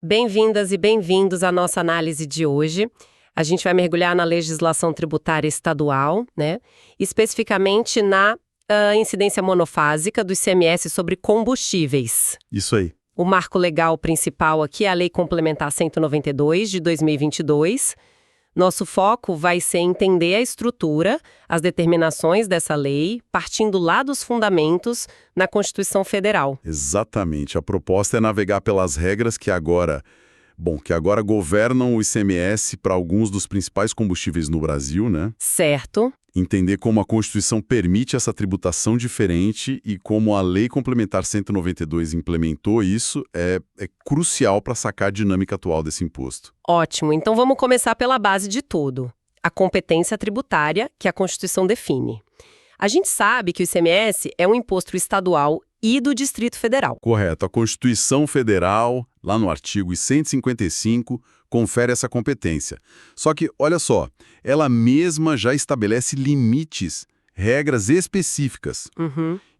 Bem-vindas e bem-vindos à nossa análise de hoje. A gente vai mergulhar na legislação tributária estadual, né? Especificamente na incidência monofásica do ICMS sobre combustíveis. Isso aí. O marco legal principal aqui é a Lei Complementar 192, de 2022. Nosso foco vai ser entender a estrutura, as determinações dessa lei, partindo lá dos fundamentos na Constituição Federal. Exatamente. A proposta é navegar pelas regras que agora governam o ICMS para alguns dos principais combustíveis no Brasil, né? Certo. Entender como a Constituição permite essa tributação diferente e como a Lei Complementar 192 implementou isso é crucial para sacar a dinâmica atual desse imposto. Ótimo. Então vamos começar pela base de tudo. A competência tributária que a Constituição define. A gente sabe que o ICMS é um imposto estadual e do Distrito Federal. Correto. A Constituição Federal, lá no artigo 155, confere essa competência. Só que, olha só, ela mesma já estabelece limites, regras específicas.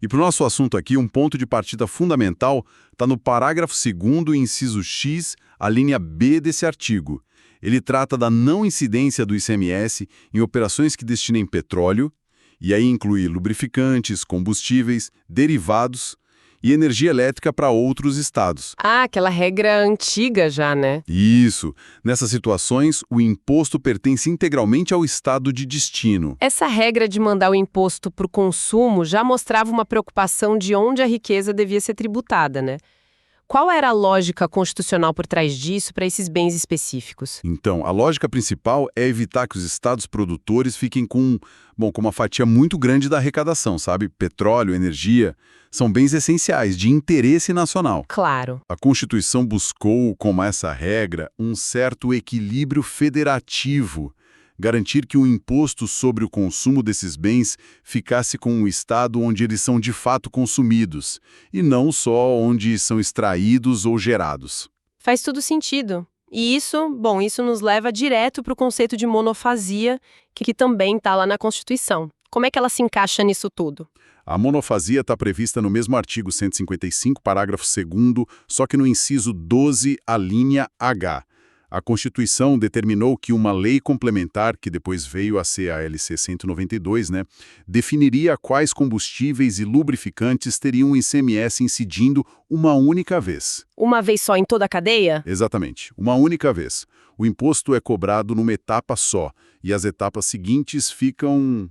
E para o nosso assunto aqui, um ponto de partida fundamental está no parágrafo 2º, inciso X, a linha B desse artigo. Ele trata da não incidência do ICMS em operações que destinem petróleo, e aí inclui lubrificantes, combustíveis, derivados e energia elétrica para outros estados. Ah, aquela regra antiga já, né? Isso. Nessas situações, o imposto pertence integralmente ao estado de destino. Essa regra de mandar o imposto para o consumo já mostrava uma preocupação de onde a riqueza devia ser tributada, né? Qual era a lógica constitucional por trás disso para esses bens específicos? Então, a lógica principal é evitar que os estados produtores fiquem com uma fatia muito grande da arrecadação, sabe? Petróleo, energia, são bens essenciais, de interesse nacional. Claro. A Constituição buscou, como essa regra, um certo equilíbrio federativo, garantir que o imposto sobre o consumo desses bens ficasse com o estado onde eles são de fato consumidos, e não só onde são extraídos ou gerados. Faz tudo sentido. E isso nos leva direto para o conceito de monofasia, que também está lá na Constituição. Como é que ela se encaixa nisso tudo? A monofasia está prevista no mesmo artigo 155, parágrafo 2º, só que no inciso 12, a linha H. A Constituição determinou que uma lei complementar, que depois veio a ser a LC 192, definiria quais combustíveis e lubrificantes teriam ICMS incidindo uma única vez. Uma vez só em toda a cadeia? Exatamente, uma única vez. O imposto é cobrado numa etapa só, e as etapas seguintes ficam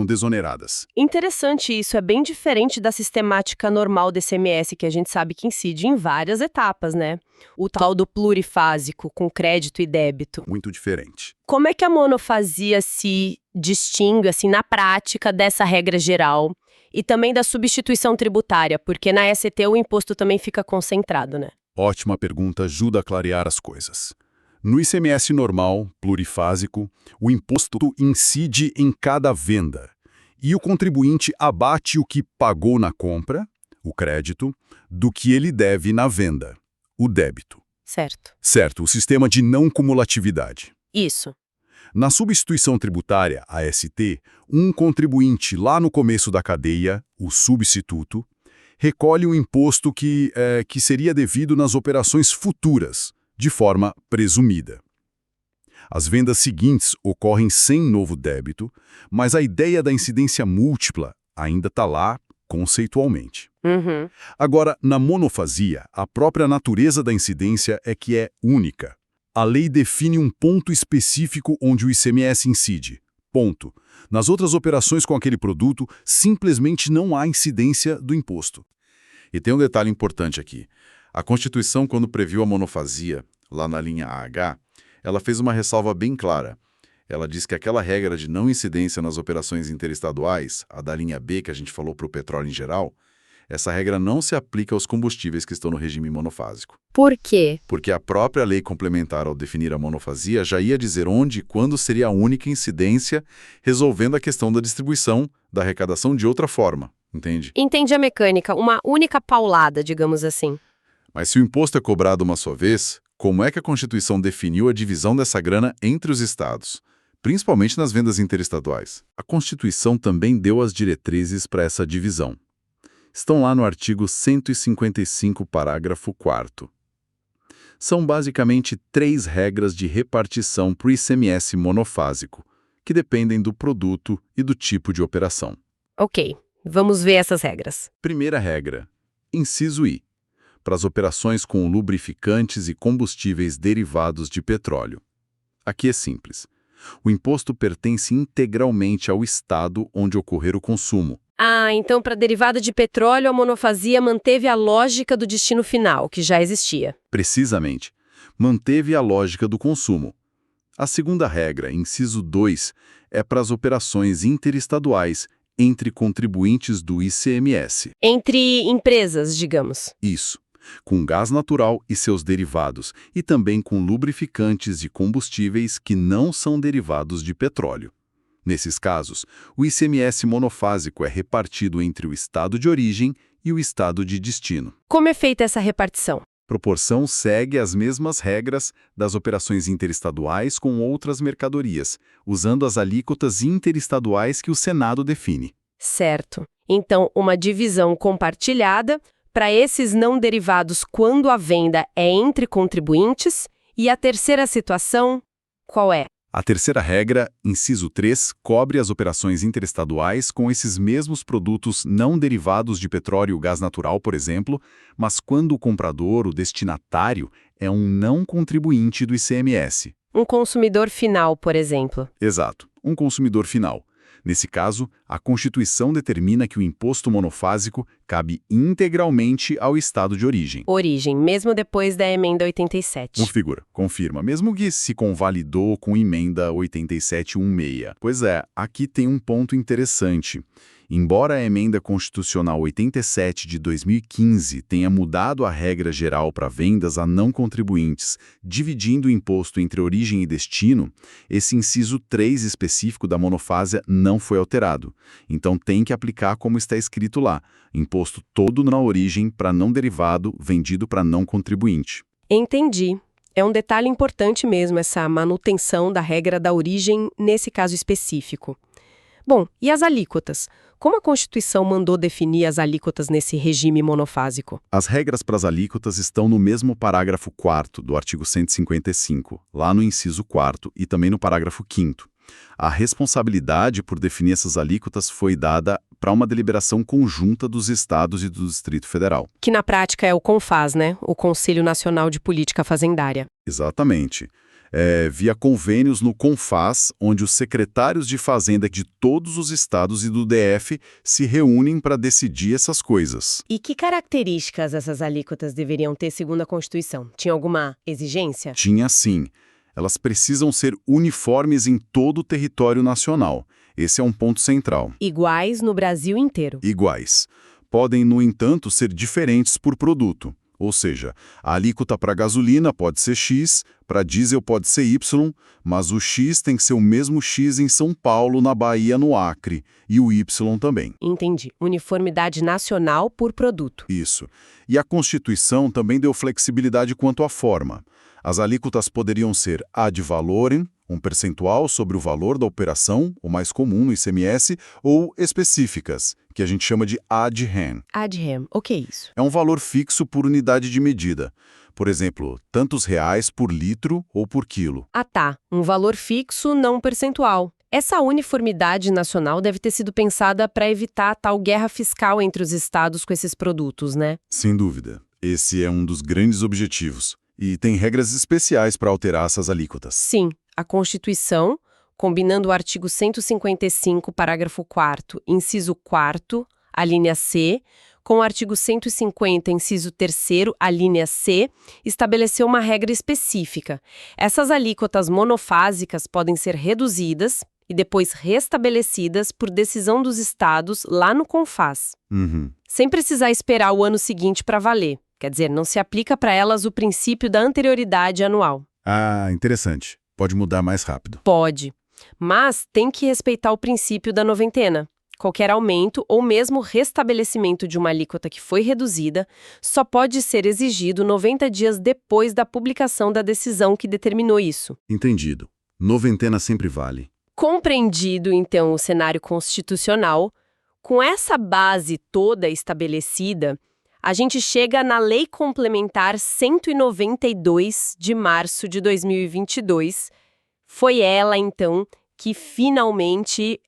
desoneradas. Interessante isso, é bem diferente da sistemática normal do ICMS, que a gente sabe que incide em várias etapas, né? O tal do plurifásico, com crédito e débito. Muito diferente. Como é que a monofasia se distingue, assim, na prática dessa regra geral e também da substituição tributária? Porque na ST o imposto também fica concentrado, né? Ótima pergunta, ajuda a clarear as coisas. No ICMS normal, plurifásico, o imposto incide em cada venda e o contribuinte abate o que pagou na compra, o crédito, do que ele deve na venda, o débito. Certo. Certo, o sistema de não cumulatividade. Isso. Na substituição tributária, AST, um contribuinte lá no começo da cadeia, o substituto, recolhe o imposto que seria devido nas operações futuras, de forma presumida. As vendas seguintes ocorrem sem novo débito, mas a ideia da incidência múltipla ainda está lá conceitualmente. Agora, na monofasia, a própria natureza da incidência é que é única. A lei define um ponto específico onde o ICMS incide. Ponto. Nas outras operações com aquele produto, simplesmente não há incidência do imposto. E tem um detalhe importante aqui. A Constituição, quando previu a monofasia, lá na linha AH, ela fez uma ressalva bem clara. Ela diz que aquela regra de não incidência nas operações interestaduais, a da linha B que a gente falou para o petróleo em geral, essa regra não se aplica aos combustíveis que estão no regime monofásico. Por quê? Porque a própria lei complementar, ao definir a monofasia, já ia dizer onde e quando seria a única incidência, resolvendo a questão da distribuição, da arrecadação de outra forma, entende? Entendi a mecânica, uma única paulada, digamos assim. Mas se o imposto é cobrado uma só vez, como é que a Constituição definiu a divisão dessa grana entre os estados, principalmente nas vendas interestaduais? A Constituição também deu as diretrizes para essa divisão. Estão lá no artigo 155, parágrafo 4º. São basicamente 3 regras de repartição para o ICMS monofásico, que dependem do produto e do tipo de operação. Ok, vamos ver essas regras. Primeira regra, inciso I, para as operações com lubrificantes e combustíveis derivados de petróleo. Aqui é simples. O imposto pertence integralmente ao estado onde ocorrer o consumo. Ah, então para derivada de petróleo, a monofasia manteve a lógica do destino final, que já existia. Precisamente, manteve a lógica do consumo. A segunda regra, inciso 2, é para as operações interestaduais entre contribuintes do ICMS. Entre empresas, digamos. Isso, com gás natural e seus derivados, e também com lubrificantes e combustíveis que não são derivados de petróleo. Nesses casos, o ICMS monofásico é repartido entre o estado de origem e o estado de destino. Como é feita essa repartição? Proporção segue as mesmas regras das operações interestaduais com outras mercadorias, usando as alíquotas interestaduais que o Senado define. Certo. Então, uma divisão compartilhada para esses não derivados quando a venda é entre contribuintes. E a terceira situação, qual é? A terceira regra, inciso 3, cobre as operações interestaduais com esses mesmos produtos não derivados de petróleo e gás natural, por exemplo, mas quando o comprador, o destinatário, é um não contribuinte do ICMS. Um consumidor final, por exemplo. Exato, um consumidor final. Nesse caso, a Constituição determina que o imposto monofásico cabe integralmente ao estado de origem. Origem, mesmo depois da emenda 87. Confirma, mesmo que se convalidou com emenda 8716. Pois é, aqui tem um ponto interessante. Embora a emenda constitucional 87 de 2015 tenha mudado a regra geral para vendas a não contribuintes, dividindo o imposto entre origem e destino, esse inciso 3 específico da monofásia não foi alterado. Então tem que aplicar como está escrito lá, imposto todo na origem para não derivado, vendido para não contribuinte. Entendi. É um detalhe importante mesmo essa manutenção da regra da origem nesse caso específico. Bom, e as alíquotas? Como a Constituição mandou definir as alíquotas nesse regime monofásico? As regras para as alíquotas estão no mesmo parágrafo 4º do artigo 155, lá no inciso 4º e também no parágrafo 5º. A responsabilidade por definir essas alíquotas foi dada para uma deliberação conjunta dos estados e do Distrito Federal. Que na prática é o CONFAS, né? O Conselho Nacional de Política Fazendária. Exatamente. Via convênios no CONFAS, onde os secretários de Fazenda de todos os estados e do DF se reúnem para decidir essas coisas. E que características essas alíquotas deveriam ter segundo a Constituição? Tinha alguma exigência? Tinha sim. Elas precisam ser uniformes em todo o território nacional. Esse é um ponto central. Iguais no Brasil inteiro. Iguais. Podem, no entanto, ser diferentes por produto. Ou seja, a alíquota para gasolina pode ser X, para diesel pode ser Y, mas o X tem que ser o mesmo X em São Paulo, na Bahia, no Acre, e o Y também. Entendi. Uniformidade nacional por produto. Isso. E a Constituição também deu flexibilidade quanto à forma. As alíquotas poderiam ser ad valorem, um percentual sobre o valor da operação, o mais comum no ICMS, ou específicas, que a gente chama de ad rem. Ad rem, o que é isso? É um valor fixo por unidade de medida. Por exemplo, tantos reais por litro ou por quilo. Ah tá, um valor fixo, não percentual. Essa uniformidade nacional deve ter sido pensada para evitar a tal guerra fiscal entre os estados com esses produtos, né? Sem dúvida. Esse é um dos grandes objetivos. E tem regras especiais para alterar essas alíquotas. Sim, a Constituição, combinando o artigo 155, parágrafo 4º, inciso 4º, a linha C, com o artigo 150, inciso 3º, a linha C, estabeleceu uma regra específica. Essas alíquotas monofásicas podem ser reduzidas e depois restabelecidas por decisão dos estados lá no CONFAS. Sem precisar esperar o ano seguinte para valer. Quer dizer, não se aplica para elas o princípio da anterioridade anual. Ah, interessante. Pode mudar mais rápido. Pode, mas tem que respeitar o princípio da noventena. Qualquer aumento ou mesmo restabelecimento de uma alíquota que foi reduzida só pode ser exigido 90 dias depois da publicação da decisão que determinou isso. Entendido. Noventena sempre vale. Compreendido, então, o cenário constitucional, com essa base toda estabelecida, a gente chega na Lei Complementar 192 de março de 2022. Foi ela, então, que finalmente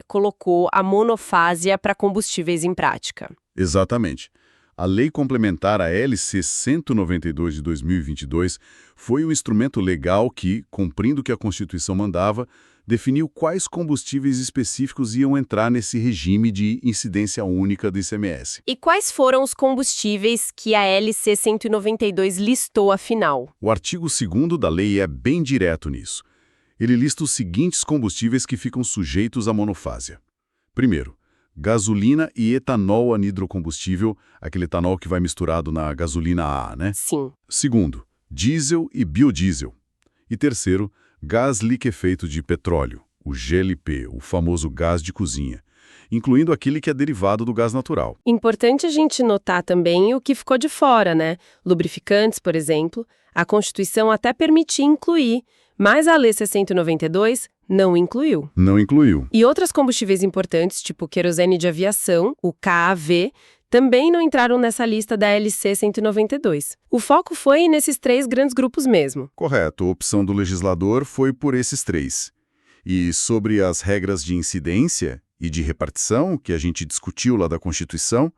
colocou a monofásia para combustíveis em prática. Exatamente. A Lei Complementar, a LC 192 de 2022, foi o instrumento legal que, cumprindo o que a Constituição mandava, definiu quais combustíveis específicos iam entrar nesse regime de incidência única do ICMS. E quais foram os combustíveis que a LC 192 listou, afinal? O artigo 2º da lei é bem direto nisso. Ele lista os seguintes combustíveis que ficam sujeitos à monofásia. Primeiro, gasolina e etanol anidrocombustível, aquele etanol que vai misturado na gasolina A, né? Sim. Segundo, diesel e biodiesel. E terceiro, gás liquefeito de petróleo, o GLP, o famoso gás de cozinha, incluindo aquele que é derivado do gás natural. Importante a gente notar também o que ficou de fora, né? Lubrificantes, por exemplo, a Constituição até permitia incluir, mas a Lei 192 não incluiu. Não incluiu. E outros combustíveis importantes, tipo querosene de aviação, o CAV, também não entraram nessa lista da LC 192. O foco foi nesses 3 grandes grupos mesmo. Correto, a opção do legislador foi por esses 3. E sobre as regras de incidência e de repartição, que a gente discutiu lá da Constituição,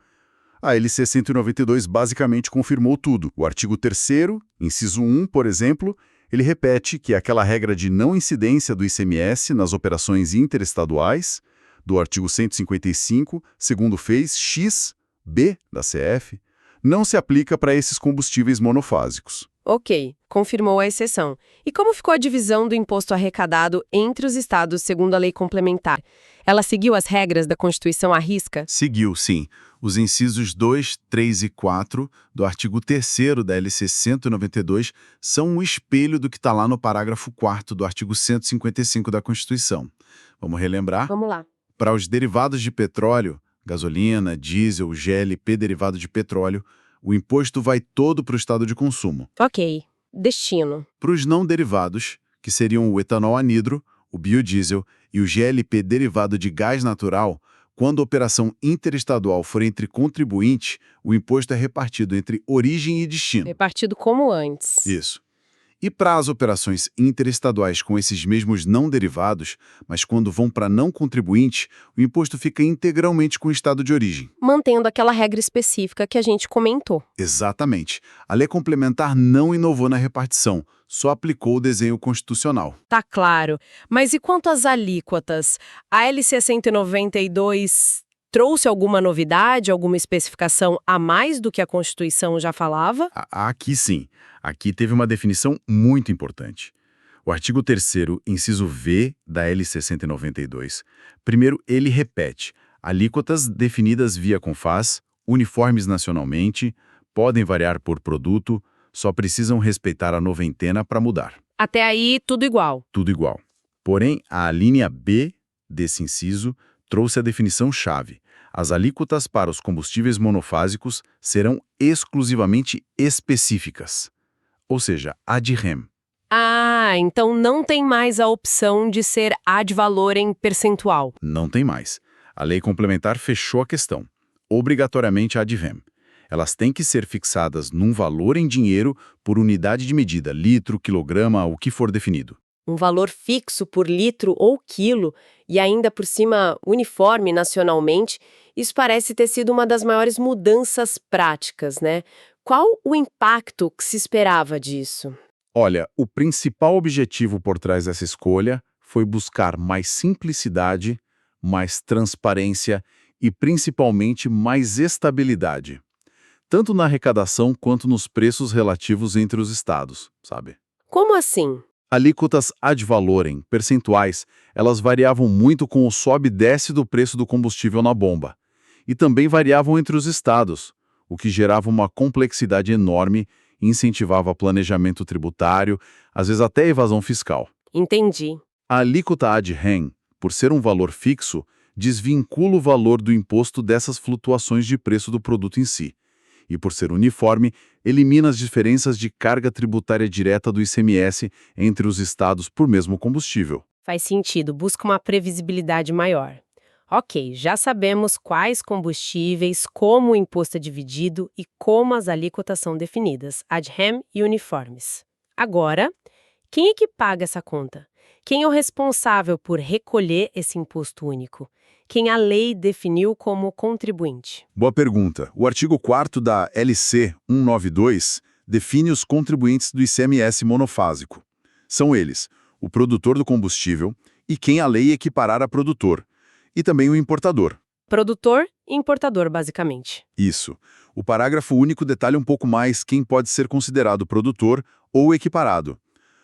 a LC 192 basicamente confirmou tudo. O artigo 3º, inciso 1, por exemplo, ele repete que aquela regra de não incidência do ICMS nas operações interestaduais, do artigo 155, segundo fez X, B da CF, não se aplica para esses combustíveis monofásicos. Ok, confirmou a exceção. E como ficou a divisão do imposto arrecadado entre os estados segundo a lei complementar? Ela seguiu as regras da Constituição à risca? Seguiu, sim. Os incisos 2, 3 e 4 do artigo 3º da LC 192 são um espelho do que está lá no parágrafo 4º do artigo 155 da Constituição. Vamos relembrar? Vamos lá. Para os derivados de petróleo, gasolina, diesel, GLP derivado de petróleo, o imposto vai todo para o estado de consumo. Ok. Destino. Para os não derivados, que seriam o etanol anidro, o biodiesel e o GLP derivado de gás natural, quando a operação interestadual for entre contribuintes, o imposto é repartido entre origem e destino. Repartido como antes. Isso. E para as operações interestaduais com esses mesmos não derivados, mas quando vão para não contribuinte, o imposto fica integralmente com o estado de origem. Mantendo aquela regra específica que a gente comentou. Exatamente. A lei complementar não inovou na repartição, só aplicou o desenho constitucional. Tá claro. Mas e quanto às alíquotas? A LC 192 trouxe alguma novidade, alguma especificação a mais do que a Constituição já falava? Aqui sim. Aqui teve uma definição muito importante. O artigo 3º, inciso V da LC 192, primeiro ele repete: alíquotas definidas via CONFAS, uniformes nacionalmente, podem variar por produto, só precisam respeitar a noventena para mudar. Até aí, tudo igual. Tudo igual. Porém, a linha B desse inciso trouxe a definição-chave. As alíquotas para os combustíveis monofásicos serão exclusivamente específicas, ou seja, ad rem. Ah, então não tem mais a opção de ser ad valorem percentual. Não tem mais. A lei complementar fechou a questão. Obrigatoriamente ad rem. Elas têm que ser fixadas num valor em dinheiro por unidade de medida, litro, quilograma, o que for definido. Um valor fixo por litro ou quilo, e ainda por cima uniforme nacionalmente, isso parece ter sido uma das maiores mudanças práticas, né? Qual o impacto que se esperava disso? Olha, o principal objetivo por trás dessa escolha foi buscar mais simplicidade, mais transparência e, principalmente, mais estabilidade. Tanto na arrecadação quanto nos preços relativos entre os estados, sabe? Como assim? Alíquotas ad valorem, percentuais, elas variavam muito com o sobe e desce do preço do combustível na bomba. E também variavam entre os estados, o que gerava uma complexidade enorme e incentivava planejamento tributário, às vezes até evasão fiscal. Entendi. A alíquota ad rem, por ser um valor fixo, desvincula o valor do imposto dessas flutuações de preço do produto em si. E por ser uniforme, elimina as diferenças de carga tributária direta do ICMS entre os estados por mesmo combustível. Faz sentido, busca uma previsibilidade maior. Ok, já sabemos quais combustíveis, como o imposto é dividido e como as alíquotas são definidas, ad rem e uniformes. Agora, quem é que paga essa conta? Quem é o responsável por recolher esse imposto único? Quem a lei definiu como contribuinte? Boa pergunta. O artigo 4º da LC 192 define os contribuintes do ICMS monofásico. São eles, o produtor do combustível e quem a lei equiparar a produtor, e também o importador. Produtor e importador, basicamente. Isso. O parágrafo único detalha um pouco mais quem pode ser considerado produtor ou equiparado.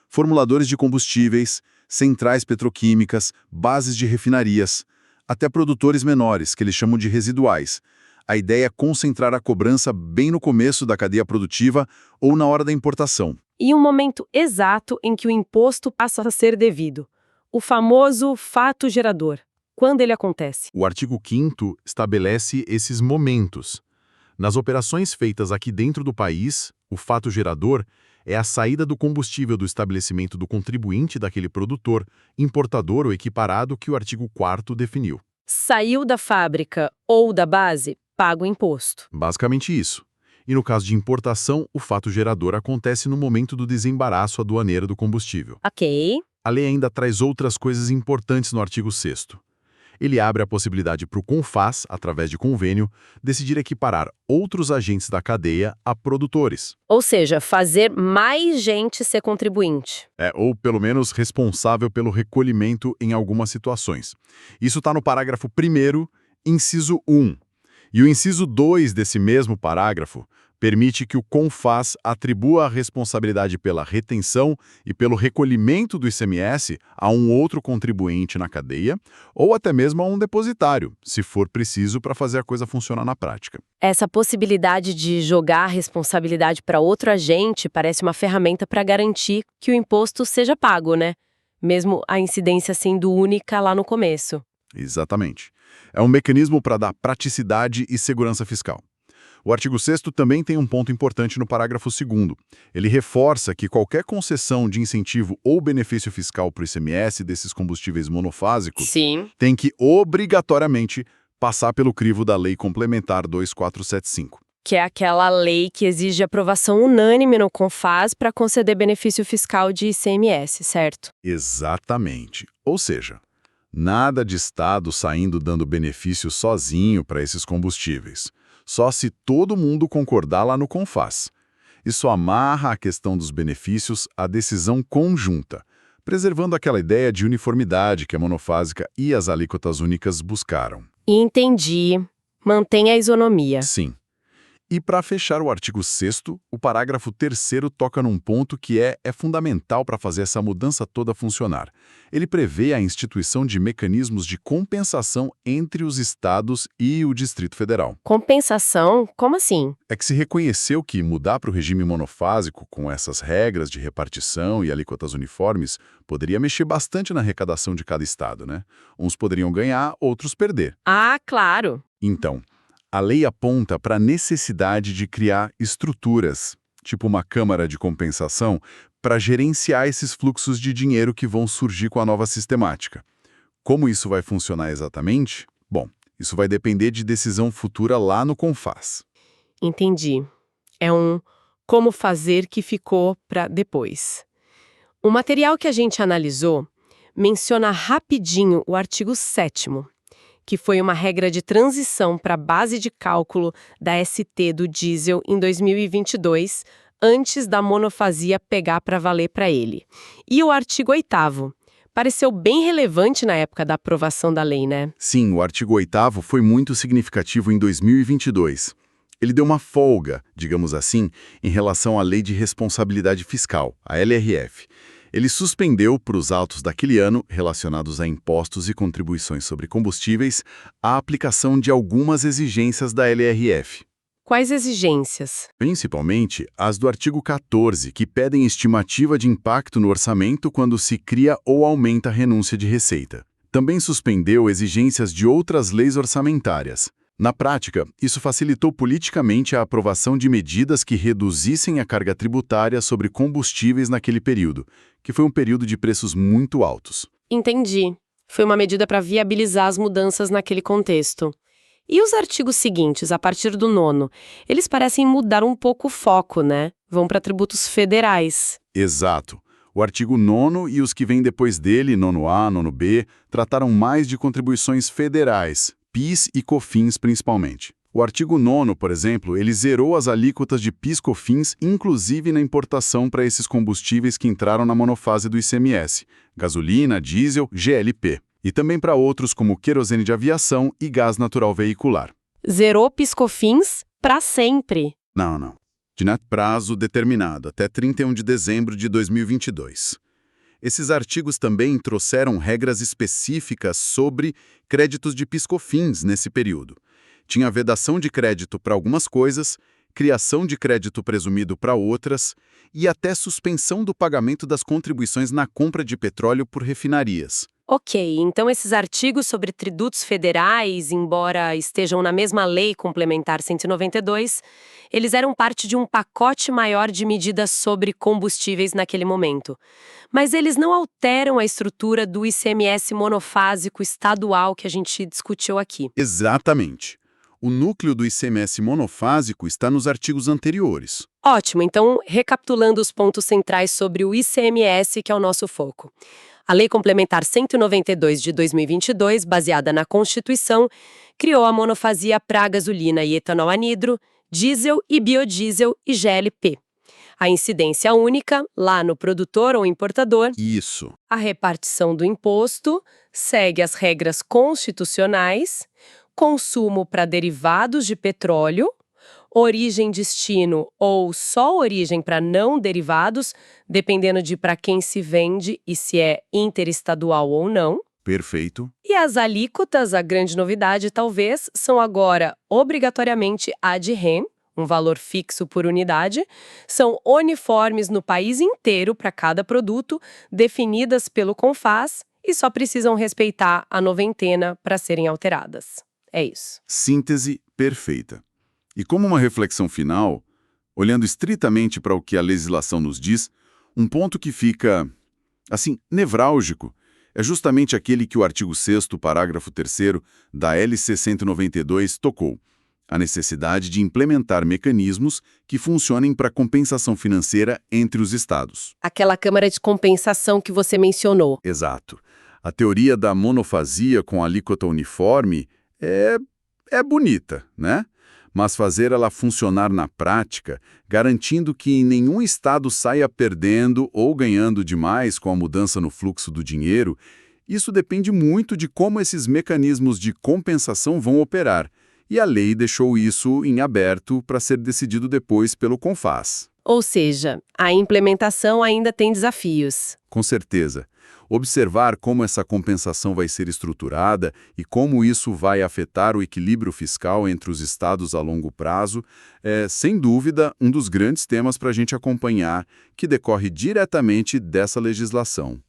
Formuladores de combustíveis, centrais petroquímicas, bases de refinarias, até produtores menores, que eles chamam de residuais. A ideia é concentrar a cobrança bem no começo da cadeia produtiva ou na hora da importação. E um momento exato em que o imposto passa a ser devido. O famoso fato gerador. Quando ele acontece? O artigo 5º estabelece esses momentos. Nas operações feitas aqui dentro do país, o fato gerador é a saída do combustível do estabelecimento do contribuinte daquele produtor, importador ou equiparado que o artigo 4º definiu. Saiu da fábrica ou da base, paga o imposto. Basicamente isso. E no caso de importação, o fato gerador acontece no momento do desembaraço aduaneiro do combustível. Ok. A lei ainda traz outras coisas importantes no artigo 6º. Ele abre a possibilidade para o CONFAS, através de convênio, decidir equiparar outros agentes da cadeia a produtores. Ou seja, fazer mais gente ser contribuinte. Ou pelo menos responsável pelo recolhimento em algumas situações. Isso está no parágrafo 1º, inciso 1. E o inciso 2 desse mesmo parágrafo permite que o CONFAS atribua a responsabilidade pela retenção e pelo recolhimento do ICMS a um outro contribuinte na cadeia ou até mesmo a um depositário, se for preciso para fazer a coisa funcionar na prática. Essa possibilidade de jogar a responsabilidade para outro agente parece uma ferramenta para garantir que o imposto seja pago, né? Mesmo a incidência sendo única lá no começo. Exatamente. É um mecanismo para dar praticidade e segurança fiscal. O artigo 6º também tem um ponto importante no parágrafo 2º. Ele reforça que qualquer concessão de incentivo ou benefício fiscal para o ICMS desses combustíveis monofásicos Sim. tem que obrigatoriamente passar pelo crivo da Lei Complementar 2475. Que é aquela lei que exige aprovação unânime no CONFAS para conceder benefício fiscal de ICMS, certo? Exatamente. Ou seja, nada de Estado saindo dando benefício sozinho para esses combustíveis. Só se todo mundo concordar lá no CONFAS. Isso amarra a questão dos benefícios à decisão conjunta, preservando aquela ideia de uniformidade que a monofásica e as alíquotas únicas buscaram. Entendi. Mantém a isonomia. Sim. E para fechar o artigo 6º, o parágrafo 3º toca num ponto que é fundamental para fazer essa mudança toda funcionar. Ele prevê a instituição de mecanismos de compensação entre os estados e o Distrito Federal. Compensação? Como assim? É que se reconheceu que mudar para o regime monofásico, com essas regras de repartição e alíquotas uniformes, poderia mexer bastante na arrecadação de cada estado, né? Uns poderiam ganhar, outros perder. Ah, claro. Então, a lei aponta para a necessidade de criar estruturas, tipo uma câmara de compensação, para gerenciar esses fluxos de dinheiro que vão surgir com a nova sistemática. Como isso vai funcionar exatamente? Bom, isso vai depender de decisão futura lá no CONFAS. Entendi. É um como fazer que ficou para depois. O material que a gente analisou menciona rapidinho o artigo 7º, que foi uma regra de transição para a base de cálculo da ST do diesel em 2022, antes da monofasia pegar para valer para ele. E o artigo 8º pareceu bem relevante na época da aprovação da lei, né? Sim, o artigo 8º foi muito significativo em 2022. Ele deu uma folga, digamos assim, em relação à Lei de Responsabilidade Fiscal, a LRF. Ele suspendeu para os autos daquele ano, relacionados a impostos e contribuições sobre combustíveis, a aplicação de algumas exigências da LRF. Quais exigências? Principalmente as do artigo 14, que pedem estimativa de impacto no orçamento quando se cria ou aumenta a renúncia de receita. Também suspendeu exigências de outras leis orçamentárias. Na prática, isso facilitou politicamente a aprovação de medidas que reduzissem a carga tributária sobre combustíveis naquele período, que foi um período de preços muito altos. Entendi. Foi uma medida para viabilizar as mudanças naquele contexto. E os artigos seguintes, a partir do 9º, eles parecem mudar um pouco o foco, né? Vão para tributos federais. Exato. O artigo 9º e os que vêm depois dele, 9A, 9B, trataram mais de contribuições federais, PIS e COFINS principalmente. O artigo 9º, por exemplo, ele zerou as alíquotas de PIS/COFINS, inclusive na importação para esses combustíveis que entraram na monofase do ICMS, gasolina, diesel, GLP, e também para outros como querosene de aviação e gás natural veicular. Zerou PIS/COFINS para sempre. Não. De prazo determinado, até 31 de dezembro de 2022. Esses artigos também trouxeram regras específicas sobre créditos de PIS/COFINS nesse período. Tinha vedação de crédito para algumas coisas, criação de crédito presumido para outras e até suspensão do pagamento das contribuições na compra de petróleo por refinarias. Ok, então esses artigos sobre tributos federais, embora estejam na mesma Lei Complementar 192, eles eram parte de um pacote maior de medidas sobre combustíveis naquele momento. Mas eles não alteram a estrutura do ICMS monofásico estadual que a gente discutiu aqui. Exatamente. O núcleo do ICMS monofásico está nos artigos anteriores. Ótimo, então recapitulando os pontos centrais sobre o ICMS, que é o nosso foco. A Lei Complementar 192 de 2022, baseada na Constituição, criou a monofasia para gasolina e etanol anidro, diesel e biodiesel e GLP. A incidência única, lá no produtor ou importador. Isso. A repartição do imposto segue as regras constitucionais, consumo para derivados de petróleo, origem-destino ou só origem para não derivados, dependendo de para quem se vende e se é interestadual ou não. Perfeito. E as alíquotas, a grande novidade talvez, são agora obrigatoriamente ad rem, um valor fixo por unidade, são uniformes no país inteiro para cada produto, definidas pelo CONFAZ e só precisam respeitar a noventena para serem alteradas. É isso. Síntese perfeita. E como uma reflexão final, olhando estritamente para o que a legislação nos diz, um ponto que fica, nevrálgico, é justamente aquele que o artigo 6º, parágrafo 3º da LC 192 tocou, a necessidade de implementar mecanismos que funcionem para compensação financeira entre os estados. Aquela câmara de compensação que você mencionou. Exato. A teoria da monofasia com alíquota uniforme é bonita, né? Mas fazer ela funcionar na prática, garantindo que nenhum estado saia perdendo ou ganhando demais com a mudança no fluxo do dinheiro, isso depende muito de como esses mecanismos de compensação vão operar, e a lei deixou isso em aberto para ser decidido depois pelo CONFAZ. Ou seja, a implementação ainda tem desafios. Com certeza. Observar como essa compensação vai ser estruturada e como isso vai afetar o equilíbrio fiscal entre os estados a longo prazo é, sem dúvida, um dos grandes temas para a gente acompanhar, que decorre diretamente dessa legislação.